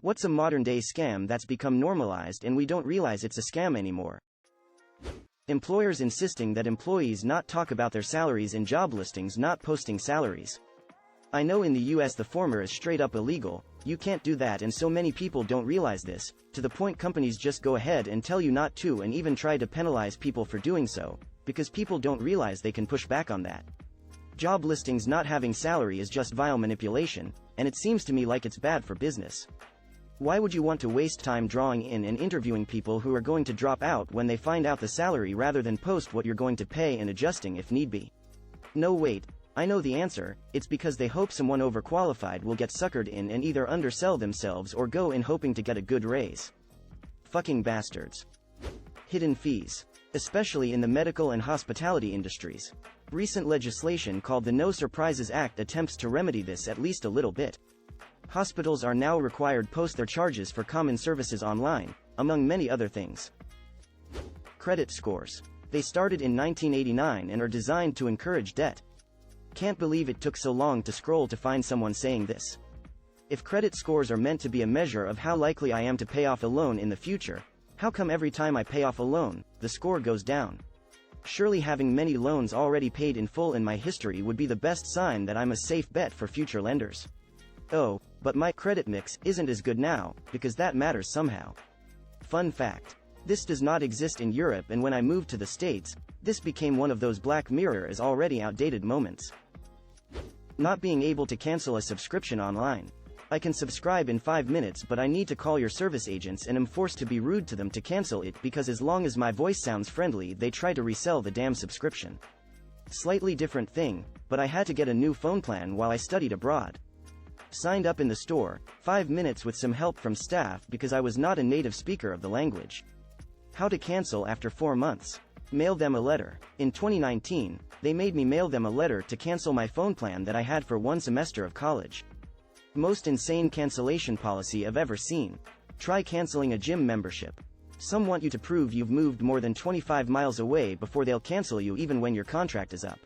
What's a modern-day scam that's become normalized and we don't realize it's a scam anymore? Employers insisting that employees not talk about their salaries in job listings, not posting salaries. I know in the US the former is straight up illegal, you can't do that, and so many people don't realize this, to the point companies just go ahead and tell you not to and even try to penalize people for doing so, because people don't realize they can push back on that. Job listings not having salary is just vile manipulation, and it seems to me like it's bad for business. Why would you want to waste time drawing in and interviewing people who are going to drop out when they find out the salary rather than post what you're going to pay and adjusting if need be? No, wait, I know the answer, it's because they hope someone overqualified will get suckered in and either undersell themselves or go in hoping to get a good raise. Fucking bastards. Hidden fees. Especially in the medical and hospitality industries. Recent legislation called the No Surprises Act attempts to remedy this at least a little bit. Hospitals are now required to post their charges for common services online, among many other things. Credit scores. They started in 1989 and are designed to encourage debt. Can't believe it took so long to scroll to find someone saying this. If credit scores are meant to be a measure of how likely I am to pay off a loan in the future, how come every time I pay off a loan, the score goes down? Surely having many loans already paid in full in my history would be the best sign that I'm a safe bet for future lenders. Oh, but my credit mix isn't as good now, because that matters somehow. Fun fact. This does not exist in Europe, and when I moved to the States, this became one of those Black Mirror is already outdated moments. Not being able to cancel a subscription online. I can subscribe in 5 minutes, but I need to call your service agents and am forced to be rude to them to cancel it because as long as my voice sounds friendly they try to resell the damn subscription. Slightly different thing, but I had to get a new phone plan while I studied abroad. Signed up in the store, 5 minutes with some help from staff because I was not a native speaker of the language. How to cancel after 4 months. Mail them a letter. In 2019, they made me mail them a letter to cancel my phone plan that I had for 1 semester of college. Most insane cancellation policy I've ever seen. Try canceling a gym membership. Some want you to prove you've moved more than 25 miles away before they'll cancel you even when your contract is up.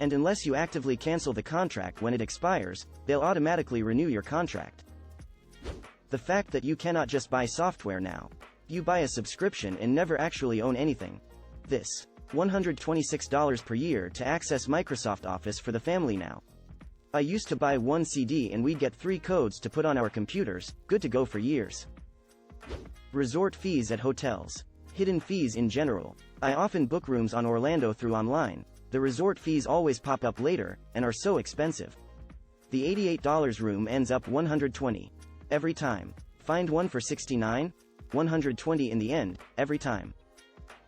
And unless you actively cancel the contract when it expires, they'll automatically renew your contract. The fact that you cannot just buy software now. You buy a subscription and never actually own anything. This. $126 per year to access Microsoft Office for the family now. I used to buy 1 CD and we'd get 3 codes to put on our computers, good to go for years. Resort fees at hotels. Hidden fees in general. I often book rooms on Orlando through online. The resort fees always pop up later, and are so expensive. The $88 room ends up $120. Every time. Find one for $69? $120 in the end, every time.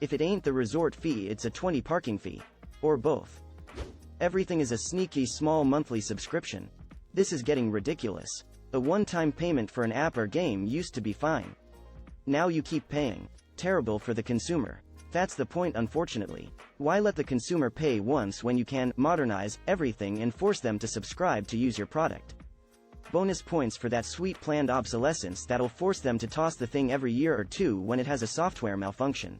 If it ain't the resort fee it's a $20 parking fee. Or both. Everything is a sneaky small monthly subscription. This is getting ridiculous. A one-time payment for an app or game used to be fine. Now you keep paying. Terrible for the consumer. That's the point, unfortunately. Why let the consumer pay once when you can modernize everything and force them to subscribe to use your product? Bonus points for that sweet planned obsolescence that'll force them to toss the thing every year or 2 when it has a software malfunction.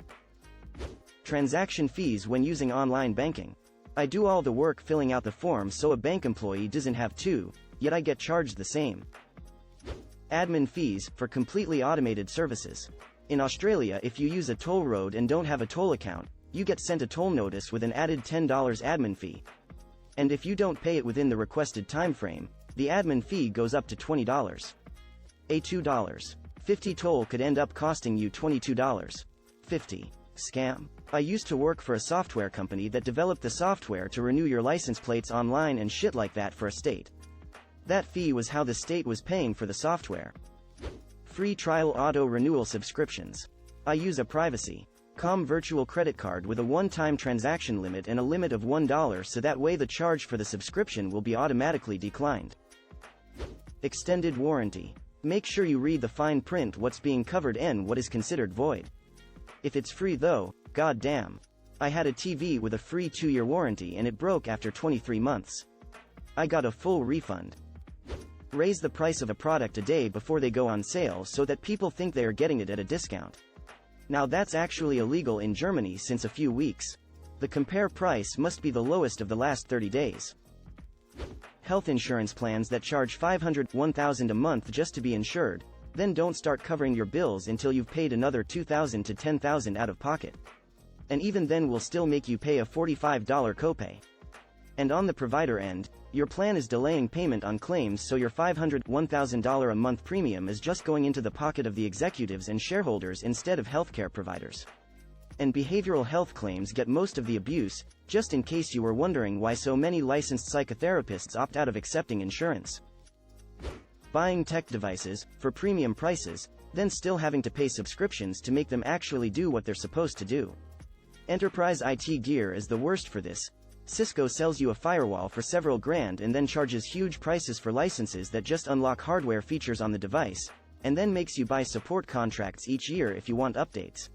Transaction fees when using online banking. I do all the work filling out the form so a bank employee doesn't have to, yet I get charged the same. Admin fees for completely automated services. In Australia, if you use a toll road and don't have a toll account, you get sent a toll notice with an added $10 admin fee. And if you don't pay it within the requested time frame, the admin fee goes up to $20. A $2.50 toll could end up costing you $22.50. Scam. I used to work for a software company that developed the software to renew your license plates online and shit like that for a state. That fee was how the state was paying for the software. Free trial auto renewal subscriptions. I use a privacy.com virtual credit card with a one-time transaction limit and a limit of $1 so that way the charge for the subscription will be automatically declined. Extended warranty. Make sure you read the fine print what's being covered and what is considered void. If it's free though, god damn. I had a TV with a free 2-year warranty and it broke after 23 months. I got a full refund. Raise the price of a product a day before they go on sale so that people think they are getting it at a discount. Now that's actually illegal in Germany since a few weeks. The compare price must be the lowest of the last 30 days. Health insurance plans that charge $500, $1,000 a month just to be insured. Then don't start covering your bills until you've paid another $2,000 to $10,000 out of pocket. And even then we'll still make you pay a $45 copay. And on the provider end, your plan is delaying payment on claims, so your $500, $1,000 a month premium is just going into the pocket of the executives and shareholders instead of healthcare providers. And behavioral health claims get most of the abuse, just in case you were wondering why so many licensed psychotherapists opt out of accepting insurance. Buying tech devices, for premium prices, then still having to pay subscriptions to make them actually do what they're supposed to do. Enterprise IT gear is the worst for this. Cisco sells you a firewall for several grand and then charges huge prices for licenses that just unlock hardware features on the device, and then makes you buy support contracts each year if you want updates.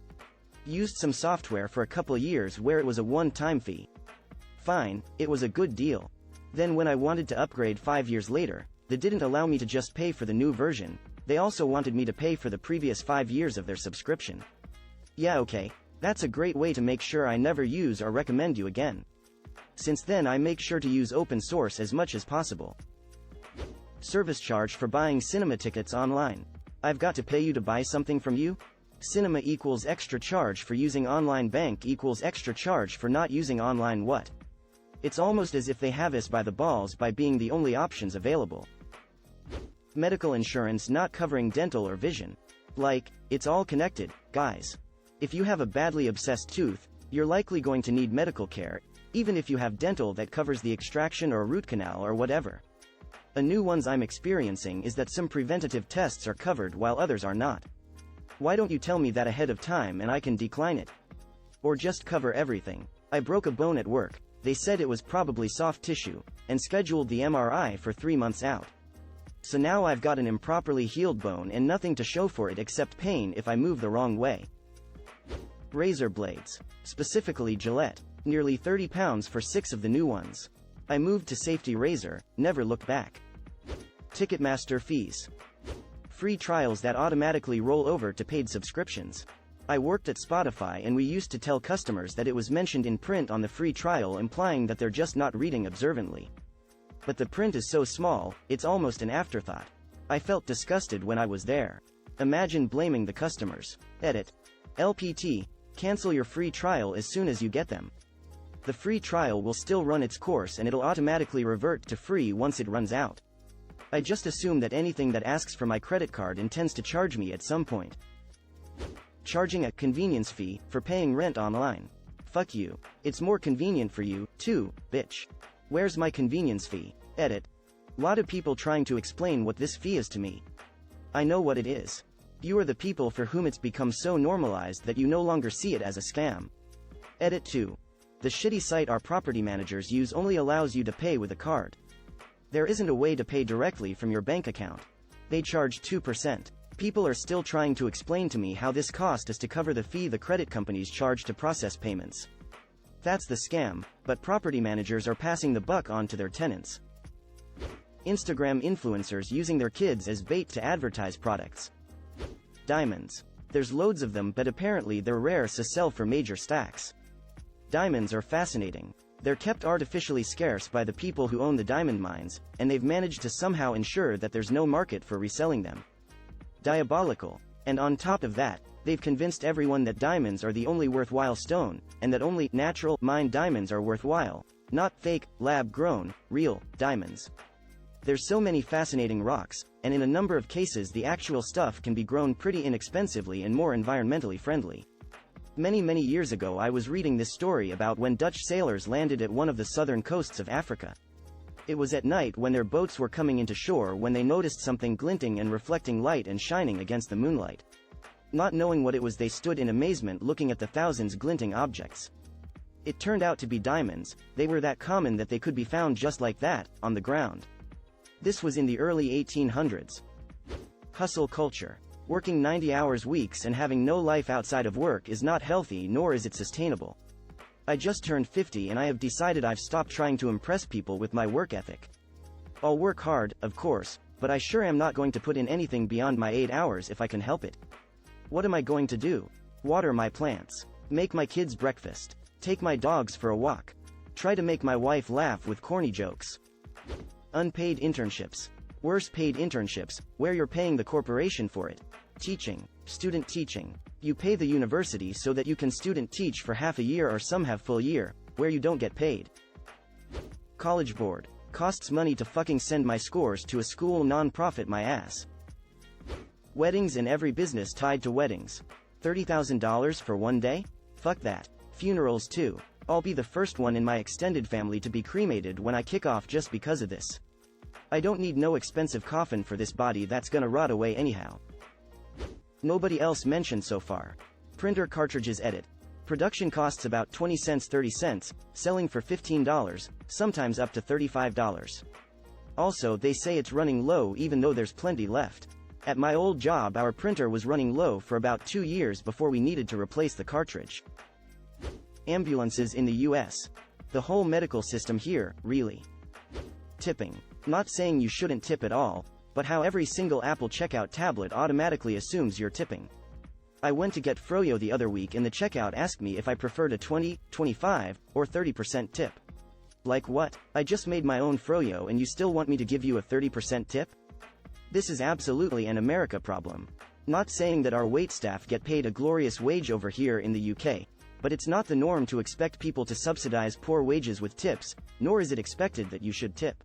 Used some software for a couple years where it was a one-time fee. Fine, it was a good deal. Then when I wanted to upgrade 5 years later, they didn't allow me to just pay for the new version, they also wanted me to pay for the previous 5 years of their subscription. Yeah, okay, that's a great way to make sure I never use or recommend you again. Since then I make sure to use open source as much as possible. Service charge for buying cinema tickets online. I've got to pay you to buy something from you? Cinema equals extra charge for using online, bank equals extra charge for not using online. What? It's almost as if they have us by the balls by being the only options available. Medical insurance not covering dental or vision. Like, it's all connected, guys. If you have a badly obsessed tooth, you're likely going to need medical care, even if you have dental that covers the extraction or root canal or whatever. A new ones I'm experiencing is that some preventative tests are covered while others are not. Why don't you tell me that ahead of time and I can decline it? Or just cover everything. I broke a bone at work, they said it was probably soft tissue, and scheduled the MRI for 3 months out. So now I've got an improperly healed bone and nothing to show for it except pain if I move the wrong way. Razor blades. Specifically Gillette. Nearly £30 for 6 of the new ones. I moved to Safety Razor, never looked back. Ticketmaster fees. Free trials that automatically roll over to paid subscriptions. I worked at Spotify and we used to tell customers that it was mentioned in print on the free trial, implying that they're just not reading observantly. But the print is so small, it's almost an afterthought. I felt disgusted when I was there. Imagine blaming the customers. Edit. LPT, cancel your free trial as soon as you get them. The free trial will still run its course and it'll automatically revert to free once it runs out. I just assume that anything that asks for my credit card intends to charge me at some point. Charging a convenience fee for paying rent online. Fuck you. It's more convenient for you, too, bitch. Where's my convenience fee? Edit. Lot of people trying to explain what this fee is to me. I know what it is. You are the people for whom it's become so normalized that you no longer see it as a scam. Edit 2. The shitty site our property managers use only allows you to pay with a card. There isn't a way to pay directly from your bank account. They charge 2%. People are still trying to explain to me how this cost is to cover the fee the credit companies charge to process payments. That's the scam, but property managers are passing the buck on to their tenants. Instagram influencers using their kids as bait to advertise products. Diamonds. There's loads of them, but apparently they're rare, so sell for major stacks. Diamonds are fascinating. They're kept artificially scarce by the people who own the diamond mines, and they've managed to somehow ensure that there's no market for reselling them. Diabolical. And on top of that, they've convinced everyone that diamonds are the only worthwhile stone, and that only natural, mined diamonds are worthwhile, not fake, lab-grown, real diamonds. There's so many fascinating rocks, and in a number of cases the actual stuff can be grown pretty inexpensively and more environmentally friendly. Many years ago I was reading this story about when Dutch sailors landed at one of the southern coasts of Africa. It was at night when their boats were coming into shore when they noticed something glinting and reflecting light and shining against the moonlight. Not knowing what it was, they stood in amazement looking at the thousands glinting objects. It turned out to be diamonds. They were that common that they could be found just like that, on the ground. This was in the early 1800s. Hustle culture. Working 90-hour weeks and having no life outside of work is not healthy, nor is it sustainable. I just turned 50 and I have decided I've stopped trying to impress people with my work ethic. I'll work hard, of course, but I sure am not going to put in anything beyond my 8 hours if I can help it. What am I going to do? Water my plants. Make my kids breakfast. Take my dogs for a walk. Try to make my wife laugh with corny jokes. Unpaid internships. Worse, paid internships, where you're paying the corporation for it. Teaching. Student teaching. You pay the university so that you can student teach for half a year, or some have full year, where you don't get paid. College board. Costs money to fucking send my scores to a school non-profit my ass. Weddings and every business tied to weddings. $30,000 for one day? Fuck that. Funerals too. I'll be the first one in my extended family to be cremated when I kick off just because of this. I don't need no expensive coffin for this body that's gonna rot away anyhow. Nobody else mentioned so far. Printer cartridges edit. Production costs about 20 cents 30 cents, selling for $15, sometimes up to $35. Also, they say it's running low even though there's plenty left. At my old job, our printer was running low for about 2 years before we needed to replace the cartridge. Ambulances in the US. The whole medical system here, really. Tipping. Not saying you shouldn't tip at all, but how every single Apple checkout tablet automatically assumes you're tipping. I went to get froyo the other week and the checkout asked me if I preferred a 20, 25, or 30% tip. Like what? I just made my own froyo and you still want me to give you a 30% tip? This is absolutely an America problem. Not saying that our waitstaff get paid a glorious wage over here in the UK, but it's not the norm to expect people to subsidize poor wages with tips, nor is it expected that you should tip.